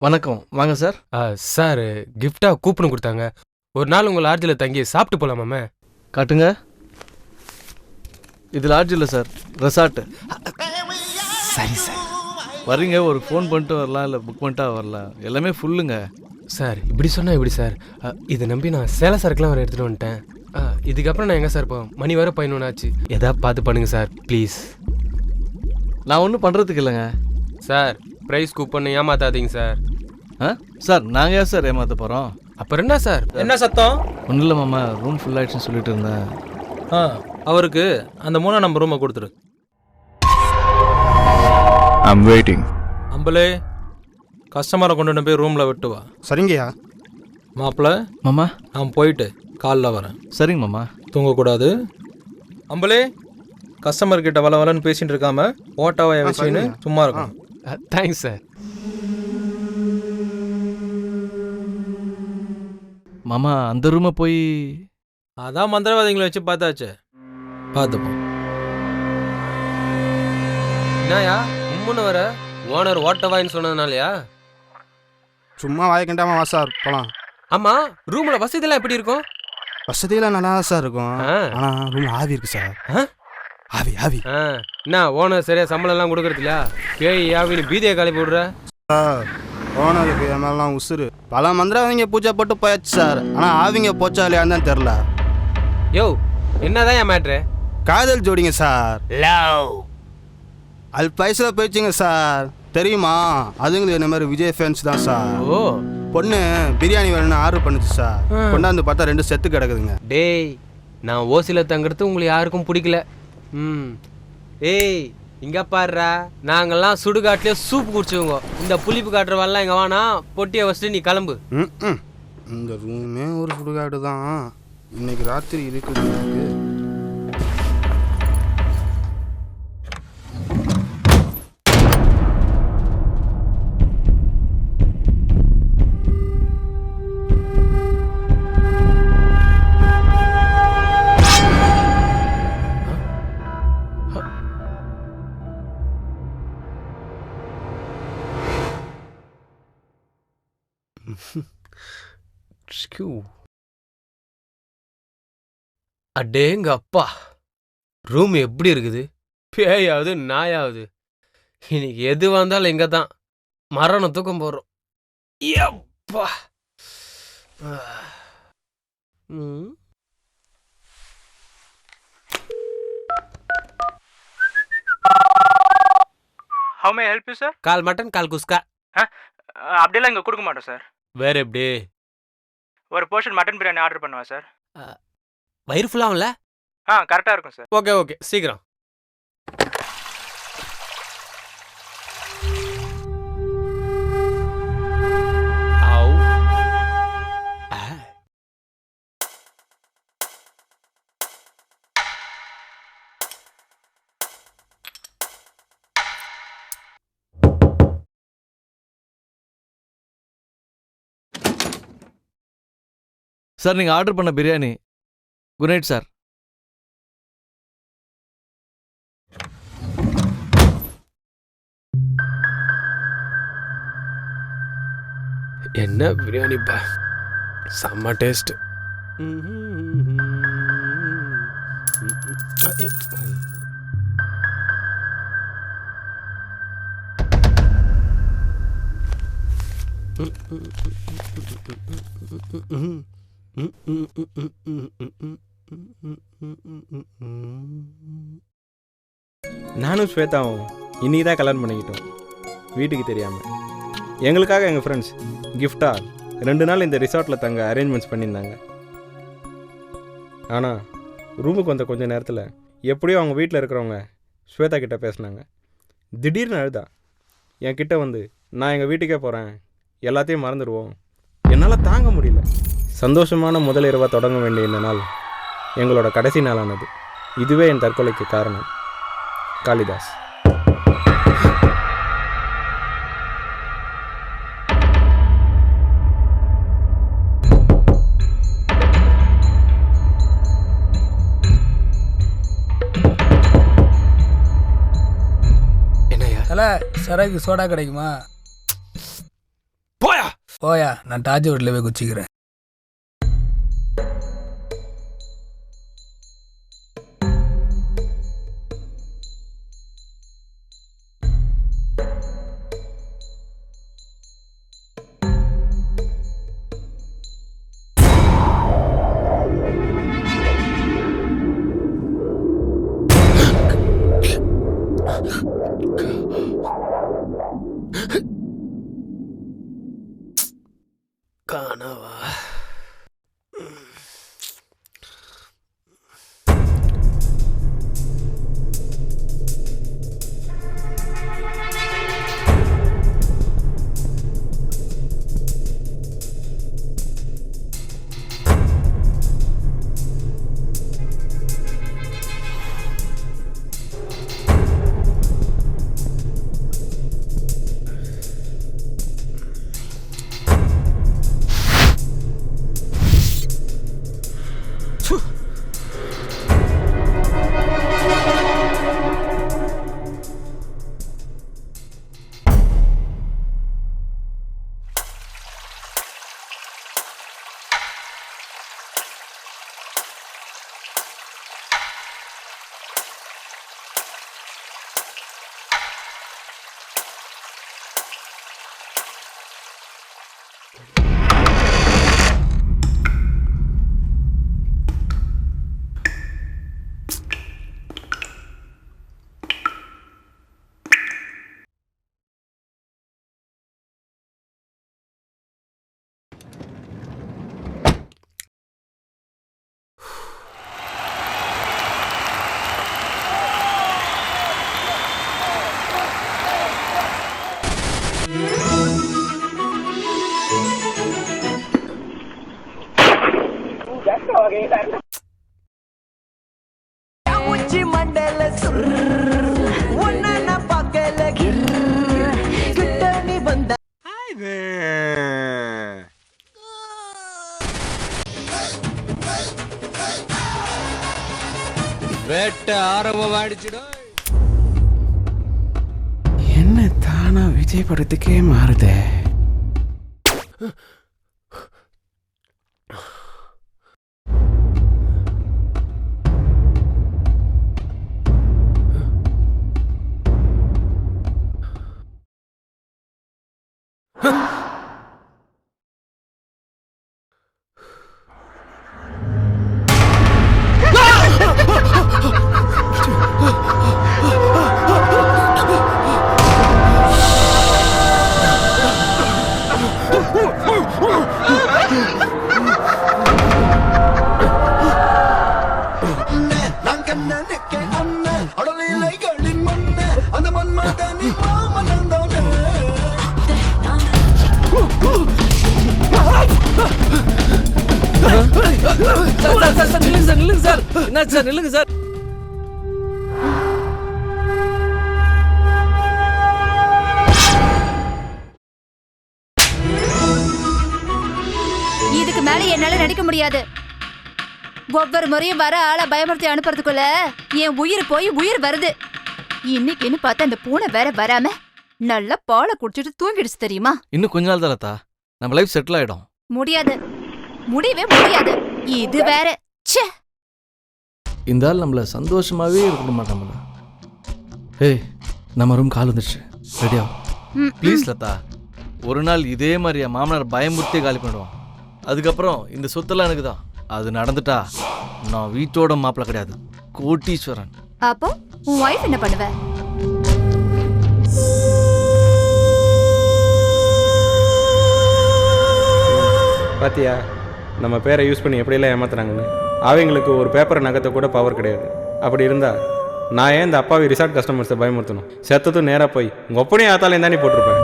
வணக்கம். வாங்க sir. Sir கிஃப்டாக கூப்பன் கொடுத்தாங்க. ஒரு நாள் உங்கள் லாட்ஜில் தங்கி சாப்பிட்டு போகலாமாமே? காட்டுங்க. இது லாட்ஜ் இல்லை சார், ரெசார்ட்டு. சரி சார். வர்றீங்க, ஒரு ஃபோன் பண்ணிட்டு வரலாம், இல்லை புக் பண்ணிட்டா வரலாம். எல்லாமே ஃபுல்லுங்க. சார் இப்படி சொன்னால் எப்படி சார்? இதை நம்பி நான் சேலை சரக்குலாம் வர எடுத்துகிட்டு வந்துட்டேன். இதுக்கப்புறம் நான் எங்கே சார் இப்போ மணி வர 11 ஆச்சு. எதாவது பார்த்து பண்ணுங்க சார் ப்ளீஸ். நான் ஒன்றும் பண்ணுறதுக்கு இல்லைங்க சார். ப்ரைஸ் கூப்பன் ஏமாத்தாதீங்க சார். சார் நாங்கள் ஏன் சார் ஏமாற்ற போகிறோம்? அப்புறம் என்ன சார்? என்ன சத்தம்? ஒன்றும் இல்லை மாமா, ரூம் ஃபுல் ஆகிடுச்சுன்னு சொல்லிட்டு இருந்தேன். அவருக்கு அந்த 3ஆம் நம்பர் ரூமை கொடுத்துரு. I'm waiting. அம்பலே, கஸ்டமரை கொண்டு போய் ரூமில் விட்டு வா. சரிங்கய்யா. மாப்பிள்ள, மாமா. நான் போயிட்டு காலைல வரேன். சரிங்க மாமா. தூங்கக்கூடாது. அம்பலே, கஸ்டமர் கிட்ட வளன்னு பேசிட்டு இருக்காம ஓட்டாவைய வச்சுன்னு சும்மா இருக்கும். Thanks sir. மாமா அந்த ரூமை போய் அதான் மந்திரவாதிகளை வச்சு பார்த்தாச்சு. பார்த்துப்போம். என்னயா உம்முன்னு வர? ஓனர் ஓட்டவாயின்னு சொன்னதுனாலயா? சும்மா வாய்க்கண்டாம வா சார் போகலாம். ஆமாம், ரூமில் வசதியெல்லாம் எப்படி இருக்கும்? வசதியெல்லாம் நல்லா தான் சார் இருக்கும். ஆ. ஆனால் ரூம் ஆவி இருக்கு சார். ஆவி ஆவி என்ன ஓனர் சரியா சம்பளம்லாம் கொடுக்குறது இல்லையா? பேய் ஆவின்னு பீதியை கிளப்பி விடுற சார். ஓனருக்கு என் மேலாம் உசுறு. பல மந்திரவாதிங்க பூஜை போட்டு போயாச்சு சார். ஆனால் ஆவிங்க போச்சா இல்லையான்னு தான் தெரில. யோ என்னதான் என் மேட்ரு? காதல் ஜோடிங்க சார். லவ் அது பைசில் போயிடுச்சுங்க சார். தெரியுமா? அதுங்களுக்கு இந்த மாதிரி விஜய் ஃபேன்ஸ் தான் சார். ஓ. பொண்ணு பிரியாணி வேணும்னு ஆர்டர் பண்ணுச்சு சார். கொண்டாந்து பார்த்தா 2 செத்து கிடக்குதுங்க. டேய், நான் ஓசியில் தங்குறது உங்களுக்கு யாருக்கும் பிடிக்கல. ஏய் இங்கே பாடுறா, நாங்கள்லாம் சுடுகாட்டிலே சூப்பு குடிச்சுவோங்க. இந்த புளிப்பு காட்டுறவெல்லாம் இங்கே வானா, பொட்டியை வச்சுட்டு நீ கிளம்பு. இந்த ரூமே ஒரு சுடுகாடு தான். இன்னைக்கு ராத்திரி இருக்குது. அடேங்க அப்பா, ரூம் எப்படி இருக்குது? பேயாவது நாயாவது, இன்னைக்கு எது வந்தாலும் இங்கே தான் மரணம் தூக்கம் போடுறோம். எப்பா. How may I help you, sir? கால் மட்டன் கால் குஸ்கா. அப்படியெல்லாம் இங்கே கொடுக்க மாட்டோம் சார். வேற எப்படி? ஒரு போர்ஷன் மட்டன் பிரியாணி ஆர்டர் பண்ணுவேன் சார். வயிறு ஃபுல்லாகல? கரெக்டாக இருக்கும் சார். ஓகே ஓகே, சீக்கிரம். சார் நீங்கள் ஆர்டர் பண்ண பிரியாணி. Good night sir. என்ன பிரியாணிப்பா, செம்ம டேஸ்ட். நானும் ஸ்வேதாவும் இன்னைக்கு தான் கல்யாணம் பண்ணிக்கிட்டோம், வீட்டுக்கு தெரியாமல். எங்களுக்காக எங்கள் ஃப்ரெண்ட்ஸ் கிஃப்டாக 2 நாள் இந்த ரிசார்ட்டில் தங்க அரேஞ்ச்மெண்ட்ஸ் பண்ணியிருந்தாங்க. ஆனால் ரூமுக்கு வந்த கொஞ்சம் நேரத்தில் எப்படியோ அவங்க வீட்டில் இருக்கிறவங்க ஸ்வேதா கிட்டே பேசினாங்க. திடீர்னு அழுதா என்கிட்ட வந்து, நான் எங்கள் வீட்டுக்கே போகிறேன், எல்லாத்தையும் மறந்துடுவோம். என்னால் தாங்க முடியல. சந்தோஷமான முதல் இரவாக தொடங்க வேண்டிய இந்த நாள் எங்களோட கடைசி நாளானது. இதுவே என் தற்கொலைக்கு காரணம். காளிதாஸ். என்னையா தலை சரக்கு சோடா கிடைக்குமா? போயா, நான் டாஜ் வீட்டில் போய் குச்சிக்கிறேன். கனவா? வேட்டை ஆரம்பமாயிடுச்சுடா. என்ன தானா விஜய் படத்துக்கே மாறுதே. நில்லுங்க சார். என்ன சார், நில்லுங்க சார். இதுக்கு மேல என்னால நடிக்க முடியாது. ஒவ்வொரு முறையும் வர ஆளை பயமுறுத்தி அனுப்புறதுக்குள்ள என் உயிர் போய் உயிர் வருது. இன்னைக்குன்னு பார்த்தா அந்த பூனை வேற வராம நல்லா பாலை குடிச்சிட்டு தூங்கிடுச்சு தெரியுமா? இன்னும் கொஞ்ச நாள் தான் லதா, நம்ம லைஃப் செட்டில் ஆயிடும். முடியாது, முடியவே முடியாது. இது வேற. ச்சே, இந்த ஆள் நம்மள சந்தோஷமாவே இருக்க மாட்டோம்ல. ஏய், நம்ம ரூம் கால் வந்துடுச்சு, ரெடியா? ப்ளீஸ் லதா, ஒரு நாள் இதே மாதிரி என் மாமனார் பயமுறுத்தியே காலி பண்ணுவான். அதுக்கப்புறம் இந்த சொத்தெல்லாம் எனக்கு தான். அது நடந்துட்டா நான் வீட்டோட மாப்பிள்ள கிடையாது, கோட்டீஸ்வரன். அப்போ உன் வைஃப் என்ன பண்ணுவ? பாத்தியா, நம்ம பேரை யூஸ் பண்ணி எப்படியெல்லாம் ஏமாத்துறாங்கன்னு. அவங்களுக்கு ஒரு பேப்பர் நகத்தை கூட பவர் கிடையாது. அப்படி இருந்தா நான் ஏன் இந்த அப்பாவி ரிசார்ட் கஸ்டமர்ஸை பயமுறுத்தணும்? செத்ததும் நேராக போய் உங்கள் ஒப்பனையும் ஆத்தாலையும் தானே போட்டிருப்பேன்.